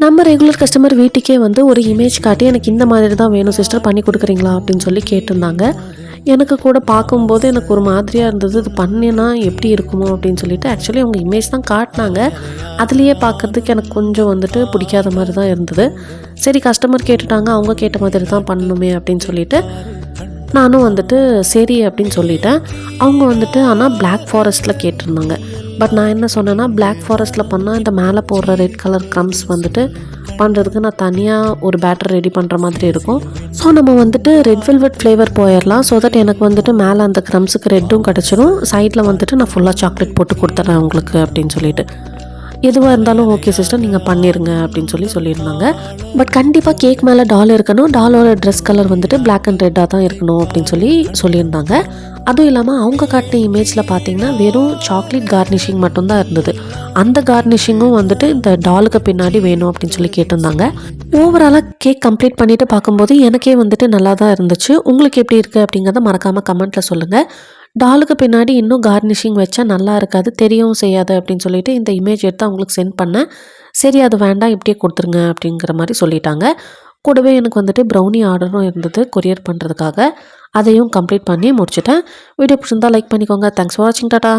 நம்ம regular customer வீட்டுக்கே வந்து ஒரு இமேஜ் காட்டி எனக்கு இந்த மாதிரி தான் வேணும் சிஸ்டர் பண்ணி கொடுக்குறீங்களா அப்படின்னு சொல்லி கேட்டிருந்தாங்க. எனக்கு கூட பார்க்கும்போது எனக்கு ஒரு மாதிரியாக இருந்தது. இது பண்ணினா எப்படி இருக்குமோ அப்படின்னு சொல்லிட்டு ஆக்சுவலி அவங்க இமேஜ் தான் காட்டினாங்க. அதுலேயே பார்க்குறதுக்கு எனக்கு கொஞ்சம் வந்துட்டு பிடிக்காத மாதிரி தான் இருந்தது. சரி கஸ்டமர் கேட்டுட்டாங்க, அவங்க கேட்ட மாதிரி தான் பண்ணணுமே அப்படின்னு சொல்லிட்டு நானும் வந்துட்டு சரி அப்படின்னு சொல்லிட்டேன். அவங்க வந்துட்டு ஆனால் Black ஃபாரஸ்ட்டில் கேட்டிருந்தாங்க. பட் நான் என்ன சொன்னேன்னா, Black ஃபாரஸ்ட்டில் பண்ணால் இந்த மேலே போடுற ரெட் கலர் க்ரம்ஸ் வந்துட்டு பண்ணுறதுக்கு நான் தனியாக ஒரு பேட்டர் ரெடி பண்ணுற மாதிரி இருக்கும். ஸோ நம்ம வந்துட்டு ரெட் வெல்வெட் ஃப்ளேவர் போயிடலாம். ஸோ தட் எனக்கு வந்துட்டு மேலே அந்த க்ரம்ஸுக்கு ரெட்டும் கிடச்சிரும். சைடில் வந்துட்டு நான் ஃபுல்லாக சாக்லேட் போட்டு கொடுத்துட்றேன் உங்களுக்கு அப்படின்னு சொல்லிட்டு. எதுவாக இருந்தாலும் ஓகே சிஸ்டர் நீங்கள் பண்ணிடுங்க அப்படின்னு சொல்லியிருந்தாங்க. பட் கண்டிப்பாக கேக் மேலே டால் இருக்கணும், டாலோட ட்ரெஸ் கலர் வந்துட்டு Black அண்ட் ரெட்டாக தான் இருக்கணும் அப்படின்னு சொல்லியிருந்தாங்க. அதுவும் இல்லாமல் அவங்க காட்டின இமேஜில் பார்த்தீங்கன்னா வெறும் சாக்லேட் கார்னிஷிங் மட்டும்தான் இருந்தது. அந்த கார்னிஷிங்கும் வந்துட்டு இந்த டாலுக்கு பின்னாடி வேணும் அப்படின்னு சொல்லி கேட்டிருந்தாங்க. ஓவராலாக கேக் கம்ப்ளீட் பண்ணிவிட்டு பார்க்கும்போது எனக்கே வந்துட்டு நல்லா தான் இருந்துச்சு. உங்களுக்கு எப்படி இருக்குது அப்படிங்கிறத மறக்காமல் கமெண்ட்டில் சொல்லுங்கள். டாலுக்கு பின்னாடி இன்னும் கார்னிஷிங் வச்சா நல்லா இருக்காது, தெரியவும் செய்யாது அப்படின்னு சொல்லிட்டு இந்த இமேஜ் எடுத்து அவங்களுக்கு சென்ட் பண்ணேன். சரி அது வேண்டாம் இப்படியே கொடுத்துருங்க அப்படிங்கிற மாதிரி சொல்லிட்டாங்க. கூடவே எனக்கு வந்துட்டு ப்ரௌனி ஆர்டரும் இருந்தது கொரியர் பண்ணுறதுக்காக. அதையும் கம்ப்ளீட் பண்ணி முடிச்சுட்டேன். வீடியோ பிடிச்சிருந்தா லைக் பண்ணிக்கோங்க. தேங்க்ஸ் ஃபார் வாட்சிங். டாடா.